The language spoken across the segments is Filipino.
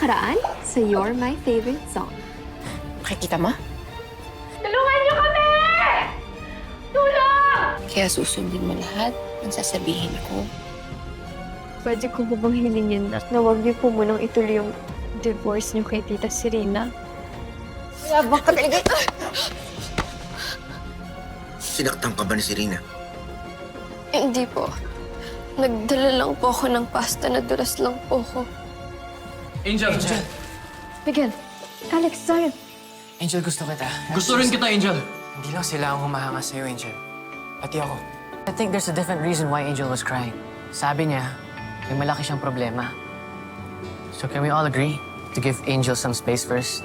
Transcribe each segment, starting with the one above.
nakaraan sa You're My Favorite Song. Makikita mo? Tulungan niyo kami! Tulong! Kaya susundin mo lahat ng sasabihin ko. Pwede ko po bang hilingin na huwag niyo po munang ituloy yung divorce niyo kay Tita Serena? Yabang ka talaga. Sinaktan ka ba ni Serena? Hindi po. Nagdala lang po ako ng pasta, nadulas lang po ako. Angel! Miguel, Alex, Zion. Angel, gusto kita. Gusto rin kita, Angel! Hindi lang sila ang humahanga sa'yo, Angel. Pati ako. I think there's a different reason why Angel was crying. Sabi niya, may malaki siyang problema. So can we all agree to give Angel some space first?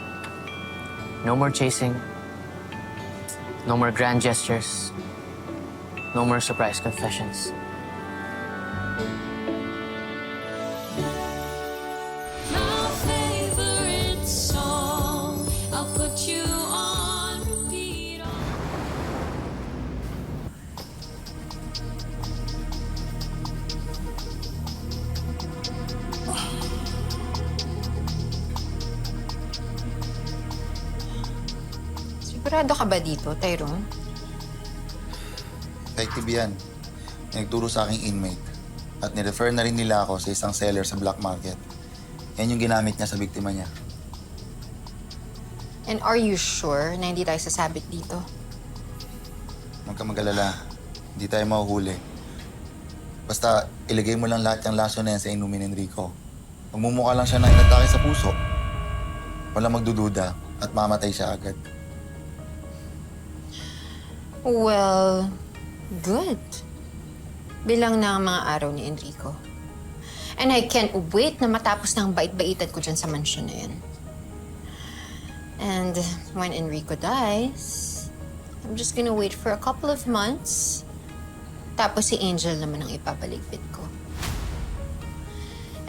No more chasing. No more grand gestures. No more surprise confessions. My favorite song, I'll put you on repeat. Sigurado ka ba dito, Tyrone? Detective yan. Nagturo sa aking inmate. At nirefer na rin nila ako sa isang seller sa black market. Yan yung ginamit niya sa biktima niya. And are you sure na hindi tayo sasabit dito? Huwag ka mag-alala. Hindi tayo mahuhuli. Basta ilagay mo lang lahat yung laso na yan sa inumin ni Enrico. Magmumukha lang siya na inatake sa puso. Walang magdududa at mamatay siya agad. Well, good. Bilang na ang mga araw ni Enrico. And I can't wait na matapos ng bait-baitan ko dyan sa mansyon na yan. And when Enrico dies, I'm just gonna wait for a couple of months. Tapos si Angel naman ang ipapaligpit ko.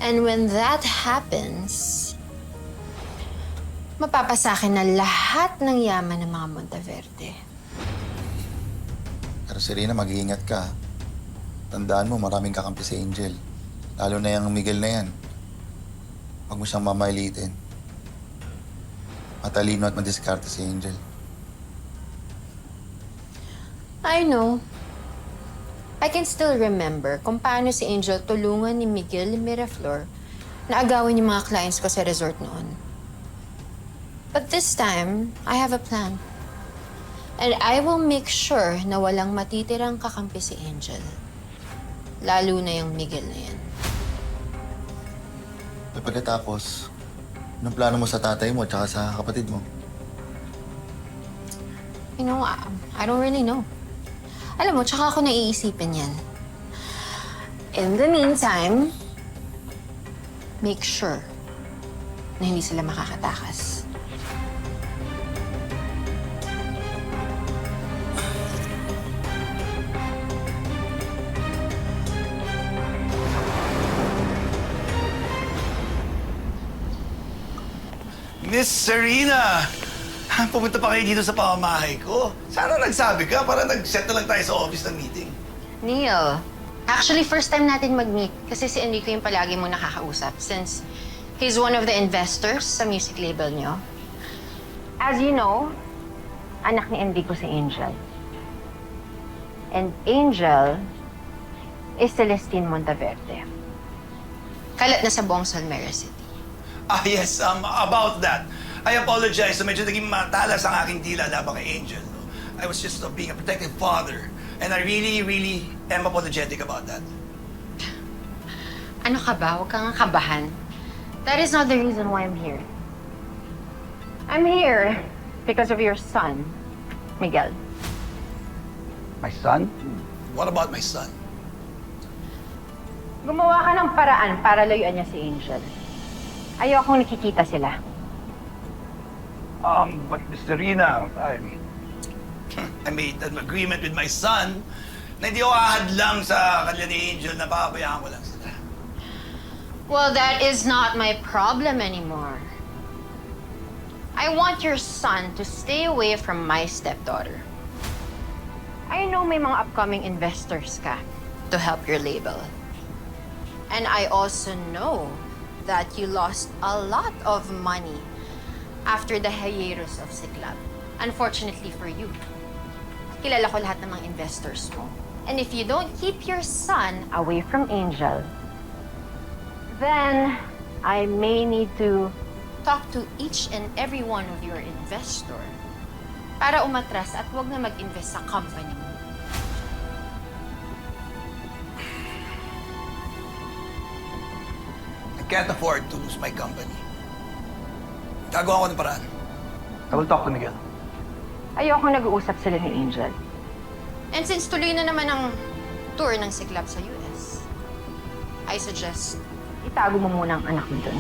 And when that happens, mapapasakin na lahat ng yaman ng mga Monteverde. Pero Serena, mag-iingat ka. Tandaan mo, maraming kakampi si Angel. Lalo na yung Miguel na yan. Huwag mo siyang mamailitin. Matalino at madiskarte si Angel. I know. I can still remember kung paano si Angel tulungan ni Miguel Miraflor na agawin yung mga clients ko sa resort noon. But this time, I have a plan. And I will make sure na walang matitirang kakampi si Angel. Lalo na yung Miguel na yan. At pagkatapos, anong plano mo sa tatay mo at saka sa kapatid mo? You know, I don't really know. Alam mo, tsaka ako naiisipin yan. In the meantime, make sure na hindi sila makakatakas. Miss Serena! Pumunta pa kayo dito sa pamamahay ko. Sana nagsabi ka para nag-set na lang tayo sa office ng meeting. Neil, actually first time natin mag-meet kasi si Enrico yung palagi mo nakakausap since he's one of the investors sa music label niyo. As you know, anak ni Enrico si Angel. And Angel is Celestine Monteverde. Kalat na sa buong Salmera City. Ah, yes, about that. I apologize. Medyo naging matalas ang aking tila laban kay Angel. I was just being a protective father. And I really, really am apologetic about that. Ano ka ba? Huwag kang kabahan. That is not the reason why I'm here. I'm here because of your son, Miguel. My son? What about my son? Gumawa ka ng paraan para layuan niya si Angel. Ayokong nakikita sila. But Miss Serena, I made an agreement with my son na hindi ako ahadlang sa kanila ni Angel na papabayaan ko lang sila. Well, that is not my problem anymore. I want your son to stay away from my stepdaughter. I know may mga upcoming investors ka to help your label. And I also know that you lost a lot of money after the hiatus of Siklab. Unfortunately for you, kilala ko lahat ng mga investors mo. And if you don't keep your son away from Angel, then I may need to talk to each and every one of your investor para umatras at huwag na mag-invest sa company mo. I can't afford to lose my company. Gagawa ko ng paraan. I will talk to Miguel. Ayoko nag-uusap sila ni Angel. And since tuloy na naman ang tour ng Siklab sa US, I suggest itago mo muna ang anak mo dun.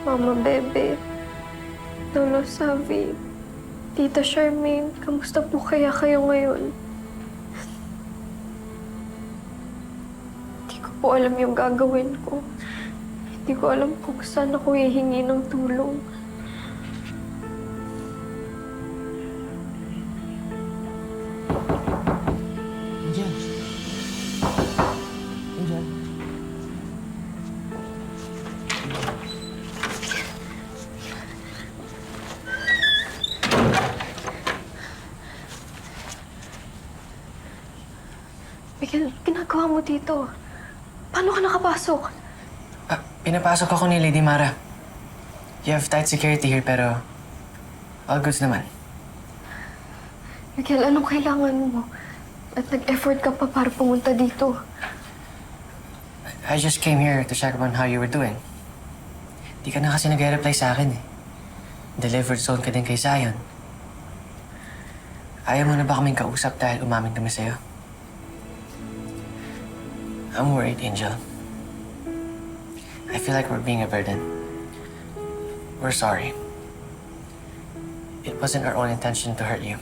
Mama Bebe, Lolo Savi, Tita Charmaine, kamusta po kaya kayo ngayon? Hindi ko po alam yung gagawin ko. Hindi ko alam kung saan ako hihingi ng tulong. Angel. Angel. Miguel, ginagawa mo dito? Paano ka nakapasok? Pinapasok ako ni Lady Mara. You have tight security here pero all goods naman. Miguel, anong kailangan mo? At nag-effort ka pa para pumunta dito. I just came here to check on how you were doing. Di ka na kasi nag-reply sa akin eh. Delivered zone ka din kay Zion. Ayaw mo na ba kaming kausap dahil umamin kami sa'yo? I'm worried, Angel. I feel like we're being a burden. We're sorry. It wasn't our own intention to hurt you.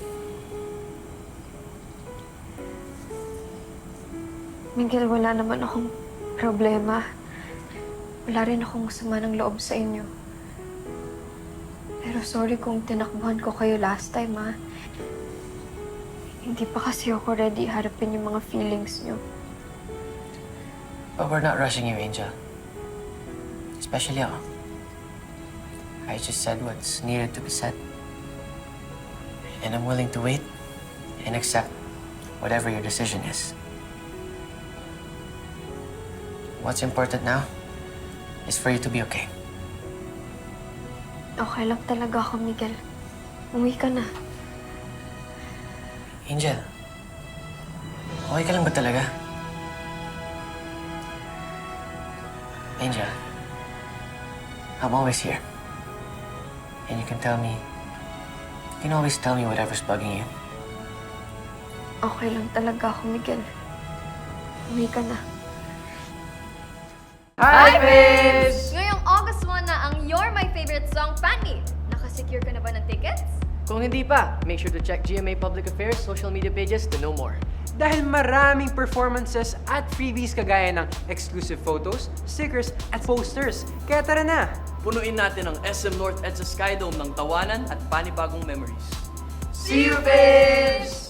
Miguel, wala naman akong problema. Wala rin akong sama ng loob sa inyo. Pero sorry kung tinakbuhan ko kayo last time, ha? Hindi pa kasi ako ready harapin yung mga feelings niyo. But we're not rushing you, Angel. Especially ako. I just said what's needed to be said. And I'm willing to wait and accept whatever your decision is. What's important now is for you to be okay. Okay lang talaga ako, Miguel. Umuwi ka na. Angel, okay ka lang ba talaga? Angel, I'm always here. And you can always tell me whatever's bugging you. Okay lang talaga ako, Miguel. Umuwi ka na. Ngayong August 1 na ang You're My Favorite Song Fan Meet. Nakasecure ka na ba ng tickets? Kung hindi pa, make sure to check GMA Public Affairs social media pages to know more. Dahil maraming performances at freebies kagaya ng exclusive photos, stickers, at posters. Kaya tara na! Punuin natin ang SM North EDSA Skydome ng tawanan at panibagong memories. See you, babes!